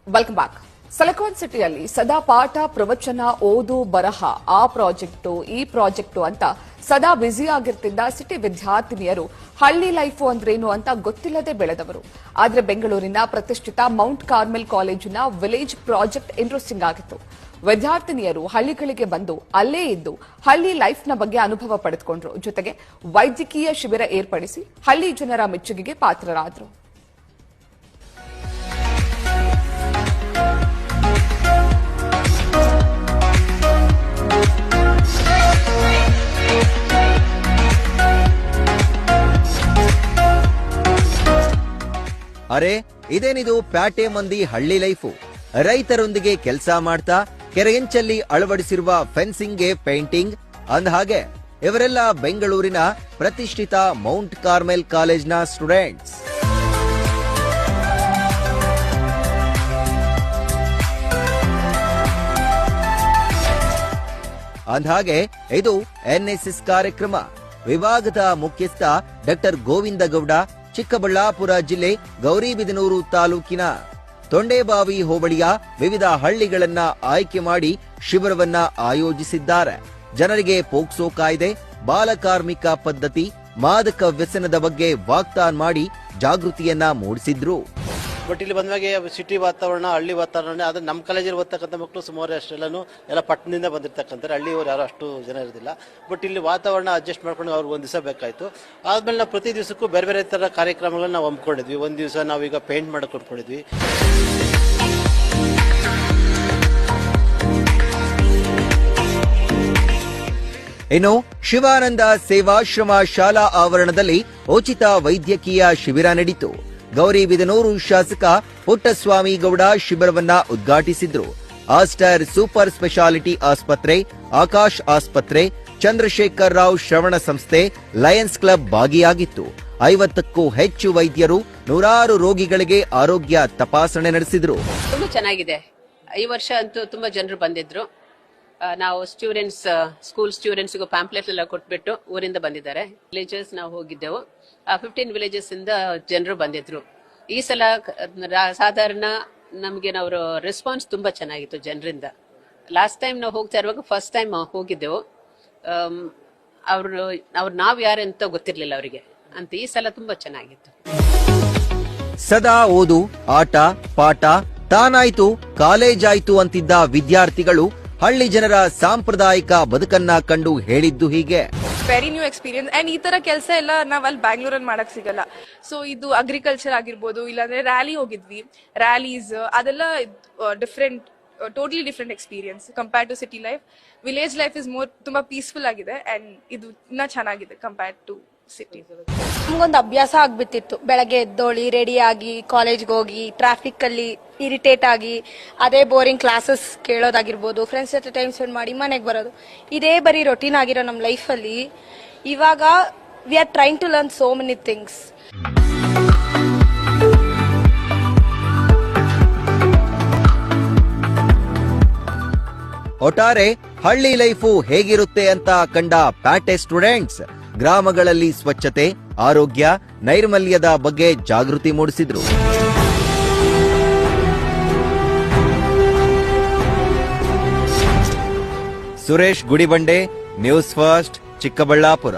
Welcome back. Silicon ಸಿಟಿಯಲ್ಲಿ ಸದಾ ಪಾಠ ಪ್ರವಚನ ಓದು ಬರಹ ಆ ಪ್ರಾಜೆಕ್ಟು ಈ ಪ್ರಾಜೆಕ್ಟು ಅಂತ ಸದಾ ಬ್ಯುಸಿ ಆಗಿರ್ತಿದ್ದ ಸಿಟಿ ವಿದ್ಯಾರ್ಥಿನಿಯರು ಹಳ್ಳಿ ಲೈಫು ಅಂದ್ರೇನು ಅಂತ ಗೊತ್ತಿಲ್ಲದೆ ಬೆಳೆದವರು. ಆದ್ರೆ ಬೆಂಗಳೂರಿನ ಪ್ರತಿಷ್ಠಿತ ಮೌಂಟ್ ಕಾರ್ಮೆಲ್ ಕಾಲೇಜಿನ ವಿಲೇಜ್ ಪ್ರಾಜೆಕ್ಟ್ ಇಂಟ್ರೆಸ್ಟಿಂಗ್ ಆಗಿತ್ತು. ವಿದ್ಯಾರ್ಥಿನಿಯರು ಹಳ್ಳಿಗಳಿಗೆ ಬಂದು ಅಲ್ಲೇ ಇದ್ದು ಹಳ್ಳಿ ಲೈಫ್ನ ಬಗ್ಗೆ ಅನುಭವ ಪಡೆದುಕೊಂಡ್ರು. ಜೊತೆಗೆ ವೈದ್ಯಕೀಯ ಶಿಬಿರ ಏರ್ಪಡಿಸಿ ಹಳ್ಳಿ ಜನರ ಮೆಚ್ಚುಗೆಗೆ ಪಾತ್ರರಾದರು. ಅರೆ ಇದೇನಿದು ಪ್ಯಾಟೆ ಮಂದಿ ಹಳ್ಳಿ ಲೈಫು. ರೈತರೊಂದಿಗೆ ಕೆಲಸ ಮಾಡ್ತಾ ಕೆರೆಯಂಚಲ್ಲಿ ಅಳವಡಿಸಿರುವ ಫೆನ್ಸಿಂಗ್ಗೆ ಪೇಂಟಿಂಗ್. ಅಂದಹಾಗೆ ಇವರೆಲ್ಲ ಬೆಂಗಳೂರಿನ ಪ್ರತಿಷ್ಠಿತ ಮೌಂಟ್ ಕಾರ್ಮೆಲ್ ಕಾಲೇಜ್ನ ಸ್ಟೂಡೆಂಟ್ಸ್. ಅಂದಹಾಗೆ ಇದು ಎನ್ಎಸ್ಎಸ್ ಕಾರ್ಯಕ್ರಮ. ವಿಭಾಗದ ಮುಖ್ಯಸ್ಥ ಡಾಕ್ಟರ್ ಗೋವಿಂದ ಗೌಡ ಚಿಕ್ಕಬಳ್ಳಾಪುರ ಜಿಲ್ಲೆ ಗೌರಿಬಿದನೂರು ತಾಲೂಕಿನ ತೊಂಡೇಬಾವಿ ಹೋಬಳಿಯ ವಿವಿಧ ಹಳ್ಳಿಗಳನ್ನ ಆಯ್ಕೆ ಮಾಡಿ ಶಿಬಿರವನ್ನ ಆಯೋಜಿಸಿದ್ದಾರೆ. ಜನರಿಗೆ ಪೋಕ್ಸೋ ಕಾಯ್ದೆ, ಬಾಲಕಾರ್ಮಿಕ ಪದ್ಧತಿ, ಮಾದಕ ವ್ಯಸನದ ಬಗ್ಗೆ ವಾಗ್ದಾನ ಮಾಡಿ ಜಾಗೃತಿಯನ್ನ ಮೂಡಿಸಿದ್ರು. ಬಟ್ ಇಲ್ಲಿ ಬಂದಾಗ ಸಿಟಿ ವಾತಾವರಣ, ಹಳ್ಳಿ ವಾತಾವರಣ, ಆದ್ರೆ ನಮ್ಮ ಕಾಲೇಜಲ್ಲಿ ಓದ್ತಕ್ಕಂಥ ಮಕ್ಕಳು ಸುಮಾರು ಅಷ್ಟೆಲ್ಲೂ ಎಲ್ಲ ಪಟ್ಟಣದಿಂದ ಬಂದಿರ್ತಕ್ಕಂಥವ್ರು, ಹಳ್ಳಿಯವರು ಯಾರು ಅಷ್ಟು ಜನ ಇರೋದಿಲ್ಲ. ಬಟ್ ಇಲ್ಲಿ ವಾತಾವರಣ ಅಡ್ಜಸ್ಟ್ ಮಾಡ್ಕೊಂಡು ಅವ್ರಿಗೆ ಒಂದು ದಿವಸ ಬೇಕಾಯಿತು. ಆದ್ಮೇಲೆ ನಾವು ಪ್ರತಿ ದಿವಸಕ್ಕೂ ಬೇರೆ ಬೇರೆ ಥರ ಕಾರ್ಯಕ್ರಮಗಳನ್ನ ನಾವು ಹಮ್ಮಿಕೊಂಡಿದ್ವಿ. ಒಂದು ದಿವಸ ನಾವೀಗ ಪೇಂಟ್ ಮಾಡಕ್ಕೆ ಕೊಟ್ಕೊಂಡಿದ್ವಿ. ಇನ್ನು ಶಿವಾನಂದ ಸೇವಾಶ್ರಮ ಶಾಲಾ ಆವರಣದಲ್ಲಿ ಉಚಿತ ವೈದ್ಯಕೀಯ ಶಿಬಿರ ನಡೆಯಿತು. ಗೌರಿಬಿದನೂರು ಶಾಸಕ ಪುಟ್ಟಸ್ವಾಮಿ ಗೌಡ ಶಿಬಿರವನ್ನ ಉದ್ಘಾಟಿಸಿದ್ರು. ಆಸ್ಟರ್ ಸೂಪರ್ ಸ್ಪೆಷಾಲಿಟಿ ಆಸ್ಪತ್ರೆ, ಆಕಾಶ್ ಆಸ್ಪತ್ರೆ, ಚಂದ್ರಶೇಖರ್ ರಾವ್ ಶ್ರವಣ ಸಂಸ್ಥೆ, ಲಯನ್ಸ್ ಕ್ಲಬ್ ಭಾಗಿಯಾಗಿತ್ತು. 50ಕ್ಕೂ ಹೆಚ್ಚು ವೈದ್ಯರು ನೂರಾರು ರೋಗಿಗಳಿಗೆ ಆರೋಗ್ಯ ತಪಾಸಣೆ ನಡೆಸಿದ್ರು. ತುಂಬಾ ಚೆನ್ನಾಗಿದೆ. ಈ ವರ್ಷ ಅಂತೂ ತುಂಬಾ ಜನರು ಬಂದಿದ್ರು. ನಾವು ಸ್ಕೂಲ್ ಸ್ಟೂಡೆಂಟ್ಸ್ಗೂ ಪ್ಯಾಂಪ್ಲೆಟ್ ಎಲ್ಲ ಕೊಟ್ಬಿಟ್ಟು ಊರಿಂದ ಬಂದಿದ್ದಾರೆ. ವಿಲೇಜಸ್ ನಾವು ಹೋಗಿದ್ದೆವು. 15 ವಿಲೇಜಸ್ ಇಂದ ಜನರು ಬಂದಿದ್ರು. ಈ ಸಲ ಸಾಧಾರಣ ನಮ್ಗೆ ನಾವು ರೆಸ್ಪಾನ್ಸ್ ತುಂಬಾ ಚೆನ್ನಾಗಿತ್ತು ಜನರಿಂದ. ಲಾಸ್ಟ್ ಟೈಮ್ ನಾವು ಹೋಗ್ತಾ ಇರುವಾಗ ಫಸ್ಟ್ ಟೈಮ್ ಹೋಗಿದ್ದೆವು. ಅವ್ರು ನಾವ್ ಯಾರಂತ ಗೊತ್ತಿರ್ಲಿಲ್ಲ ಅವರಿಗೆ ಅಂತ. ಈ ಸಲ ತುಂಬಾ ಚೆನ್ನಾಗಿತ್ತು. ಸದಾ ಓದು, ಆಟ, ಪಾಠ, ತಾನಾಯ್ತು ಕಾಲೇಜ್ ಆಯ್ತು ಅಂತಿದ್ದ ವಿದ್ಯಾರ್ಥಿಗಳು ಹಳ್ಳಿ ಜನರ ಸಾಂಪ್ರದಾಯಿಕ ಬದುಕನ್ನ ಕಂಡು ಹೇಳಿದ್ದು ಹೀಗೆ. Very new experience. ಅಂಡ್ ಈ ತರ ಕೆಲಸ ಎಲ್ಲ ನಾವ್ ಅಲ್ಲಿ ಬ್ಯಾಂಗ್ಳೂರಲ್ಲಿ ಮಾಡಕ್ ಸಿಗಲ್ಲ. ಸೊ ಇದು ಅಗ್ರಿಕಲ್ಚರ್ ಆಗಿರ್ಬೋದು, ಇಲ್ಲಾಂದ್ರೆ ರ್ಯಾಲಿ ಹೋಗಿದ್ವಿ, ರ್ಯಾಲೀಸ್ ಅದೆಲ್ಲ different, totally different experience compared to city life. Village life is ತುಂಬಾ ಪೀಸ್ಫುಲ್ ಆಗಿದೆ ಅಂಡ್ ಇದು ಇನ್ನ ಚೆನ್ನಾಗಿದೆ ಕಂಪೇರ್ಡ್ ಟು ಸಿಟಿ. ನಮ್ಗೊಂದು ಅಭ್ಯಾಸ ಆಗ್ಬಿಟ್ಟಿತ್ತು. ಬೆಳಗ್ಗೆ ಎದ್ದೋಳಿ ರೆಡಿ ಆಗಿ ಕಾಲೇಜ್ಗೆ ಹೋಗಿ ಟ್ರಾಫಿಕ್ ಅಲ್ಲಿ ಇರಿಟೇಟ್ ಆಗಿ ಅದೇ ಬೋರಿಂಗ್ ಕ್ಲಾಸಸ್ ಕೇಳೋದಾಗಿರ್ಬೋದು, ಫ್ರೆಂಡ್ಸ್ ಜೊತೆ ಟೈಮ್ ಸ್ಪೆಂಡ್ ಮಾಡಿ ಮನೆಗೆ ಬರೋದು, ಇದೇ ಬರೀ ರೊಟೀನ್ ಆಗಿರೋ ನಮ್ಮ ಲೈಫಲ್ಲಿ ಇವಾಗ we are trying to learn so many things. ಒಟ್ಟಾರೆ ಹಳ್ಳಿ ಲೈಫು ಹೇಗಿರುತ್ತೆ ಅಂತ ಕಂಡ ಪ್ಯಾಟೆ ಸ್ಟೂಡೆಂಟ್ಸ್ ಗ್ರಾಮಗಳಲ್ಲಿ ಸ್ವಚ್ಛತೆ, ಆರೋಗ್ಯ, ನೈರ್ಮಲ್ಯದ ಬಗ್ಗೆ ಜಾಗೃತಿ ಮೂಡಿಸಿದ್ರು. Suresh Gudibande, News First, Chikkaballapur.